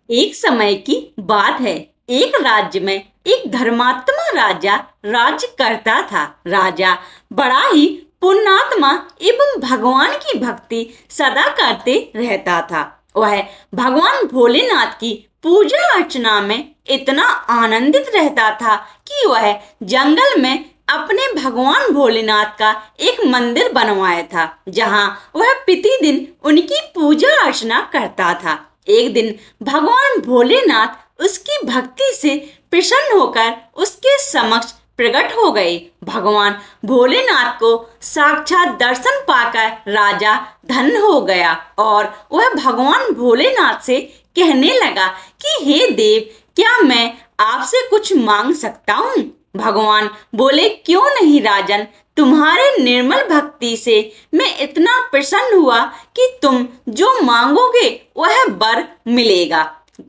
एक समय की बात है। एक राज्य में एक धर्मात्मा राजा राज्य करता था। राजा बड़ा ही पुण्यात्मा एवं भगवान की भक्ति सदा करते रहता था। वह भगवान भोलेनाथ की पूजा अर्चना में इतना आनंदित रहता था कि वह जंगल में अपने भगवान भोलेनाथ का एक मंदिर बनवाया था, जहां वह प्रतिदिन उनकी पूजा अर्चना करता था। एक दिन भगवान भोलेनाथ उसकी भक्ति से प्रसन्न होकर उसके समक्ष प्रकट हो गए। भगवान भोलेनाथ को साक्षात दर्शन पाकर राजा धन्य हो गया और वह भगवान भोलेनाथ से कहने लगा कि हे देव, क्या मैं आपसे कुछ मांग सकता हूँ? भगवान बोले, क्यों नहीं राजन, तुम्हारे निर्मल भक्ति से मैं इतना प्रसन्न हुआ कि तुम जो मांगोगे वह वर मिलेगा।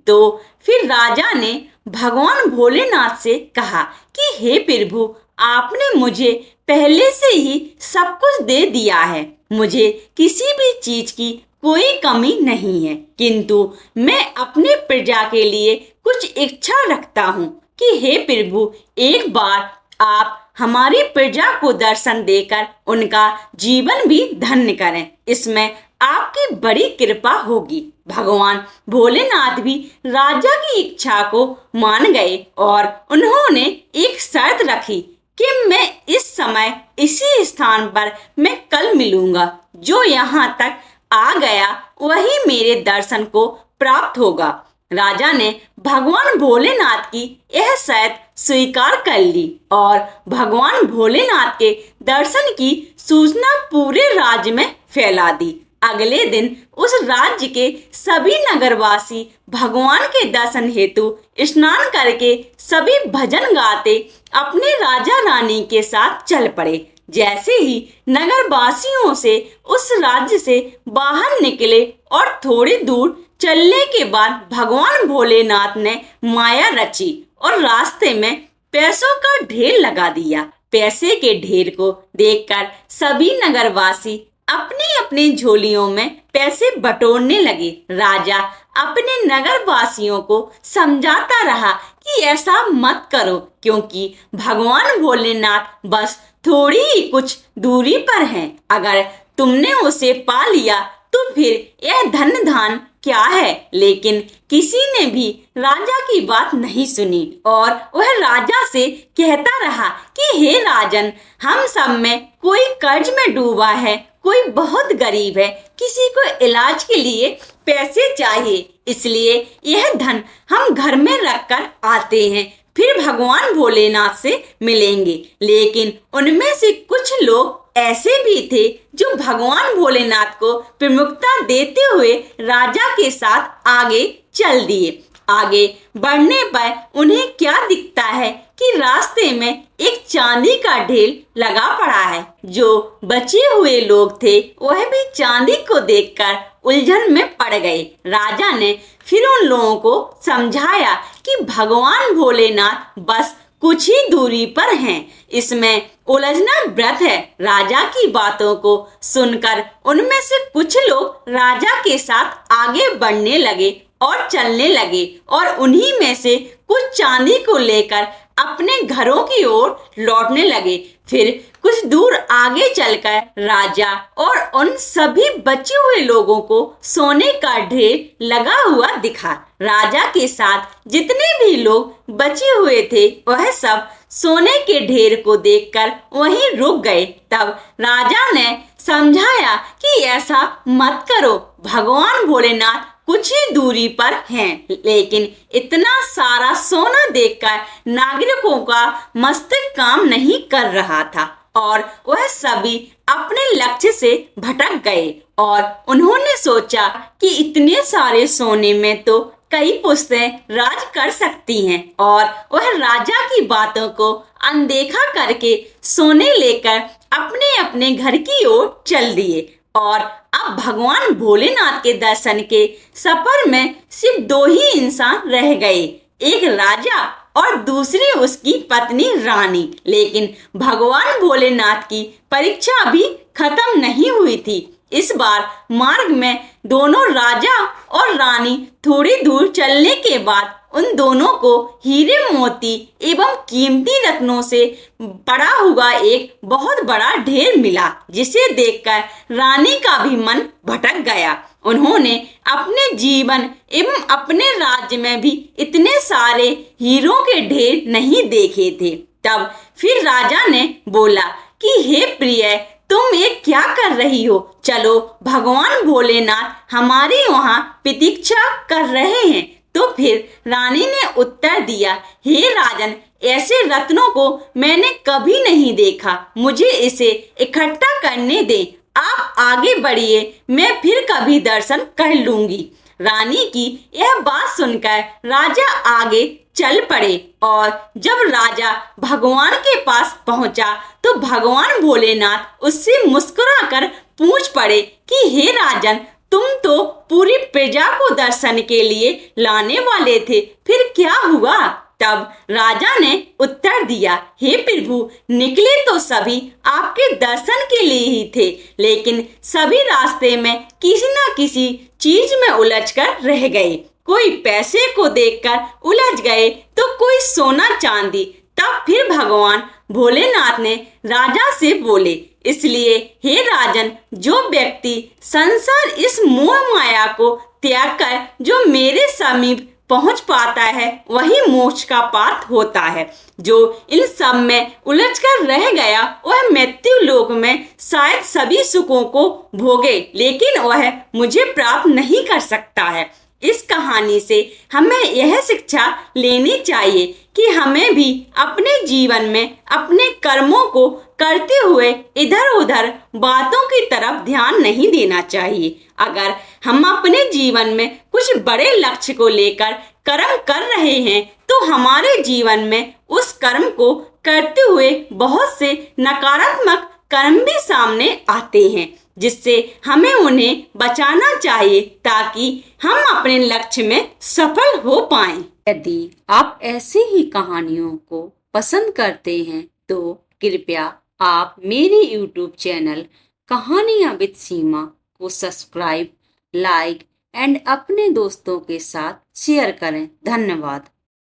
तो फिर राजा ने भगवान भोलेनाथ से कहा कि हे प्रभु, आपने मुझे पहले से ही सब कुछ दे दिया है, मुझे किसी भी चीज की कोई कमी नहीं है, किंतु मैं अपने प्रजा के लिए कुछ इच्छा रखता हूँ कि हे प्रभु, एक बार आप हमारी प्रजा को दर्शन देकर उनका जीवन भी धन्य करें, इसमें आपकी बड़ी कृपा होगी। भगवान भोलेनाथ भी राजा की इच्छा को मान गए और उन्होंने एक शर्त रखी कि मैं इस समय इसी स्थान पर मैं कल मिलूंगा, जो यहाँ तक आ गया वही मेरे दर्शन को प्राप्त होगा। राजा ने भगवान भोलेनाथ की यह शर्त स्वीकार कर ली और भगवान भोलेनाथ के दर्शन की सूचना पूरे राज्य में फैला दी। अगले दिन उस राज्य के सभी नगरवासी भगवान के दर्शन हेतु स्नान करके सभी भजन गाते अपने राजा रानी के साथ चल पड़े। जैसे ही नगरवासियों से उस राज्य से बाहर निकले और थोड़ी दूर चलने के बाद भगवान भोलेनाथ ने माया रची और रास्ते में पैसों का ढेर लगा दिया। पैसे के ढेर को देखकर सभी नगरवासी अपनी अपनी झोलियों में पैसे बटोरने लगे। राजा अपने नगरवासियों को समझाता रहा कि ऐसा मत करो, क्योंकि भगवान भोलेनाथ बस थोड़ी ही कुछ दूरी पर हैं। अगर तुमने उसे पा लिया तो फिर यह धन धान क्या है। लेकिन किसी ने भी राजा की बात नहीं सुनी और वह राजा से कहता रहा कि हे राजन, हम सब में कोई कर्ज में डूबा है, कोई बहुत गरीब है, किसी को इलाज के लिए पैसे चाहिए, इसलिए यह धन हम घर में रखकर आते हैं, फिर भगवान भोलेनाथ से मिलेंगे। लेकिन उनमें से कुछ लोग ऐसे भी थे जो भगवान भोलेनाथ को प्रमुखता देते हुए राजा के साथ आगे चल दिए। आगे बढ़ने पर उन्हें क्या दिखता है कि रास्ते में एक चांदी का ढेर लगा पड़ा है। जो बचे हुए लोग थे वह भी चांदी को देखकर उलझन में पड़ गए। राजा ने फिर उन लोगों को समझाया कि भगवान भोलेनाथ बस कुछ ही दूरी पर हैं, इसमें उलझना व्रत है। राजा की बातों को सुनकर उनमें से कुछ लोग राजा के साथ आगे बढ़ने लगे और चलने लगे और उन्हीं में से कुछ चांदी को लेकर अपने घरों की ओर लौटने लगे। फिर कुछ दूर आगे चलकर राजा और उन सभी बचे हुए लोगों को सोने का ढेर लगा हुआ दिखा। राजा के साथ जितने भी लोग बचे हुए थे वह सब सोने के ढेर को देखकर वहीं रुक गए। तब राजा ने समझाया कि ऐसा मत करो, भगवान भोलेनाथ कुछ ही दूरी पर हैं। लेकिन इतना सारा सोना देखकर नागरिकों का मस्तिष्क काम नहीं कर रहा था और वह सभी अपने लक्ष्य से भटक गए और उन्होंने सोचा कि इतने सारे सोने में तो कई पुश्तें राज कर सकती हैं और वह राजा की बातों को अनदेखा करके सोने लेकर अपने अपने घर की ओर चल दिए। और अब भगवान भोलेनाथ के दर्शन के सफर में सिर्फ दो ही इंसान रह गए, एक राजा और दूसरी उसकी पत्नी रानी। लेकिन भगवान भोलेनाथ की परीक्षा अभी खत्म नहीं हुई थी। इस बार मार्ग में दोनों राजा और रानी थोड़ी दूर चलने के बाद उन दोनों को हीरे मोती एवं कीमती रत्नों से पड़ा हुआ एक बहुत बड़ा ढेर मिला, जिसे देखकर रानी का भी मन भटक गया। उन्होंने अपने जीवन एवं अपने राज्य में भी इतने सारे हीरों के ढेर नहीं देखे थे। तब फिर राजा ने बोला कि हे प्रिय, तुम ये क्या कर रही हो? चलो, भगवान भोलेनाथ हमारी वहाँ प्रतीक्षा कर रहे हैं। तो फिर रानी ने उत्तर दिया, हे राजन, ऐसे रत्नों को मैंने कभी नहीं देखा, मुझे इसे इकट्ठा करने दे। आप आगे बढ़िए, मैं फिर कभी दर्शन कर लूंगी। रानी की यह बात सुनकर राजा आगे चल पड़े और जब राजा भगवान के पास पहुंचा तो भगवान भोलेनाथ उससे मुस्कुराकर पूछ पड़े कि हे राजन, तुम तो पूरी प्रजा को दर्शन के लिए लाने वाले थे, फिर क्या हुआ? तब राजा ने उत्तर दिया, हे प्रभु, निकले तो सभी आपके दर्शन के लिए ही थे, लेकिन सभी रास्ते में किसी न किसी चीज में उलझकर रह गए। कोई पैसे को देखकर उलझ गए तो कोई सोना चांदी। तब फिर भगवान भोलेनाथ ने राजा से बोले, इसलिए हे राजन, जो व्यक्ति संसार इस मोह माया को त्याग कर जो मेरे समीप पहुंच पाता है वही मोक्ष का पात्र होता है। जो इन सब में उलझकर रह गया वह मृत्यु लोक में शायद सभी सुखों को भोगे, लेकिन वह मुझे प्राप्त नहीं कर सकता है। इस कहानी से हमें यह शिक्षा लेनी चाहिए कि हमें भी अपने जीवन में अपने कर्मों को करते हुए इधर उधर बातों की तरफ ध्यान नहीं देना चाहिए। अगर हम अपने जीवन में कुछ बड़े लक्ष्य को लेकर कर्म कर रहे हैं तो हमारे जीवन में उस कर्म को करते हुए बहुत से नकारात्मक कर्म भी सामने आते हैं, जिससे हमें उन्हें बचाना चाहिए ताकि हम अपने लक्ष्य में सफल हो पाएं। यदि आप ऐसी ही कहानियों को पसंद करते हैं तो कृपया आप मेरे YouTube चैनल कहानियां विद सीमा को सब्सक्राइब, लाइक एंड अपने दोस्तों के साथ शेयर करें। धन्यवाद।